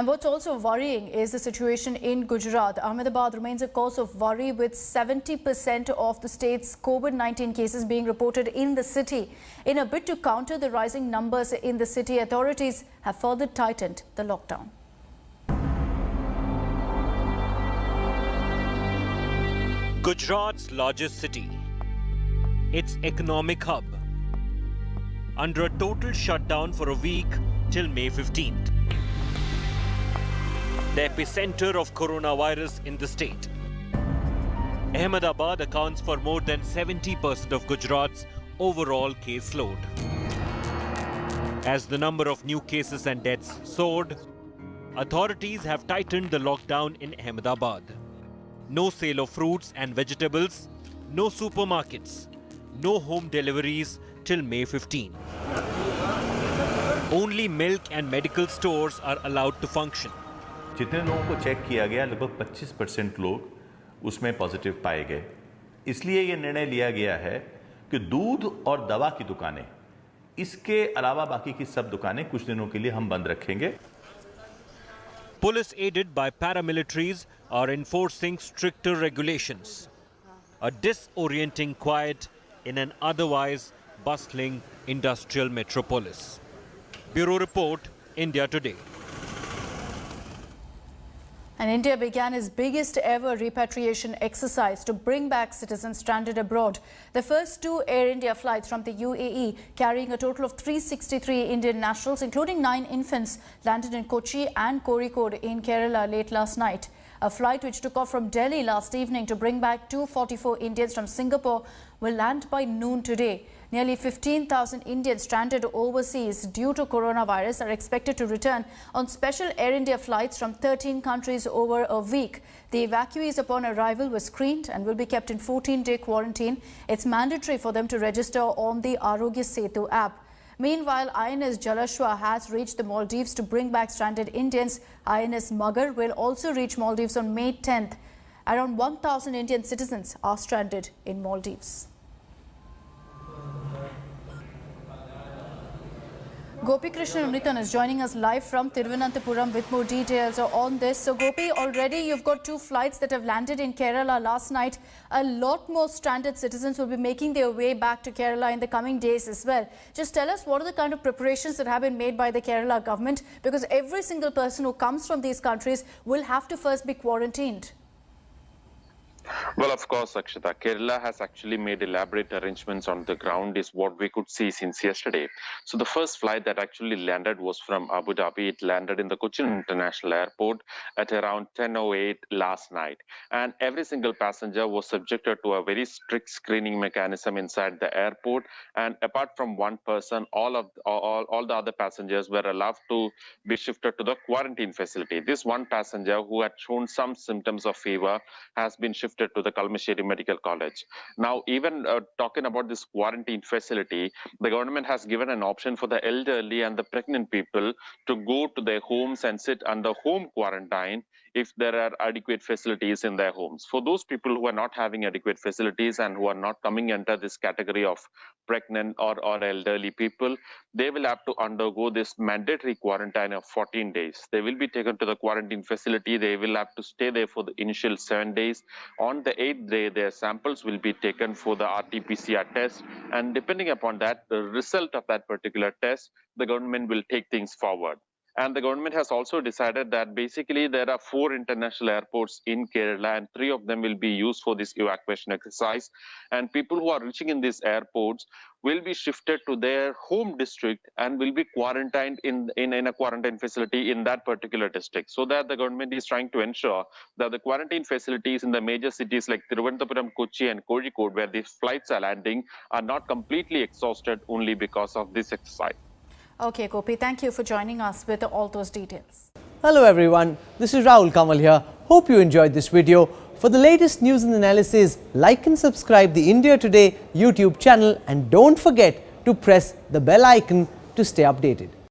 And what's also worrying is the situation in Gujarat. Ahmedabad remains a cause of worry, with 70% of the state's COVID-19 cases being reported in the city. In a bid to counter the rising numbers in the city, authorities have further tightened the lockdown. Gujarat's largest city, its economic hub, under a total shutdown for a week till May 15th. The epicenter of coronavirus in the state. Ahmedabad accounts for more than 70% of Gujarat's overall caseload. As the number of new cases and deaths soared, authorities have tightened the lockdown in Ahmedabad. No sale of fruits and vegetables, no supermarkets, no home deliveries till May 15. Only milk and medical stores are allowed to function. जितने लोगों को check किया गया, लगभग 25% लोग उसमें positive पाए गए। इसलिए ये निर्णय लिया गया है कि दूध और दवा की दुकानें, इसके अलावा बाकी की सब दुकानें कुछ दिनों के लिए हम बंद रखेंगे। Police, aided by paramilitaries, are enforcing stricter regulations. A disorienting quiet in an otherwise bustling industrial metropolis. Bureau Report, India Today. And India began its biggest ever repatriation exercise to bring back citizens stranded abroad. The first two Air India flights from the UAE, carrying a total of 363 Indian nationals, including 9 infants, landed in Kochi and Kozhikode in Kerala late last night. A flight which took off from Delhi last evening to bring back 244 Indians from Singapore will land by noon today. Nearly 15,000 Indians stranded overseas due to coronavirus are expected to return on special Air India flights from 13 countries over a week. The evacuees upon arrival were screened and will be kept in 14-day quarantine. It's mandatory for them to register on the Arogya Setu app. Meanwhile, INS Jalashwa has reached the Maldives to bring back stranded Indians. INS Magar will also reach Maldives on May 10th. Around 1,000 Indian citizens are stranded in Maldives. Gopi Krishnan Unitan is joining us live from Thiruvananthapuram with more details on this. So Gopi, already you've got 2 flights that have landed in Kerala last night. A lot more stranded citizens will be making their way back to Kerala in the coming days as well. Just tell us, what are the kind of preparations that have been made by the Kerala government? Because every single person who comes from these countries will have to first be quarantined. Well, of course, Akshita, Kerala has actually made elaborate arrangements on the ground, is what we could see since yesterday. So the first flight that actually landed was from Abu Dhabi. It landed in the Cochin International Airport at around 10:08 last night. And every single passenger was subjected to a very strict screening mechanism inside the airport. And apart from one person, all the other passengers were allowed to be shifted to the quarantine facility. This one passenger who had shown some symptoms of fever has been shifted to the Kalmasheri Medical College. Now, even talking about this quarantine facility, the government has given an option for the elderly and the pregnant people to go to their homes and sit under home quarantine if there are adequate facilities in their homes. For those people who are not having adequate facilities and who are not coming under this category of pregnant or elderly people, they will have to undergo this mandatory quarantine of 14 days. They will be taken to the quarantine facility. They will have to stay there for the initial 7 days. On the 8th day, their samples will be taken for the RT-PCR test. And depending upon that, the result of that particular test, the government will take things forward. And the government has also decided that basically there are 4 international airports in Kerala, and 3 of them will be used for this evacuation exercise. And people who are reaching in these airports will be shifted to their home district and will be quarantined in a quarantine facility in that particular district. So that the government is trying to ensure that the quarantine facilities in the major cities like Thiruvananthapuram, Kochi and Kozhikode, where these flights are landing, are not completely exhausted only because of this exercise. Okay, Gopi, thank you for joining us with all those details. Hello everyone, this is Rahul Kamal here. Hope you enjoyed this video. For the latest news and analysis, like and subscribe the India Today YouTube channel, and don't forget to press the bell icon to stay updated.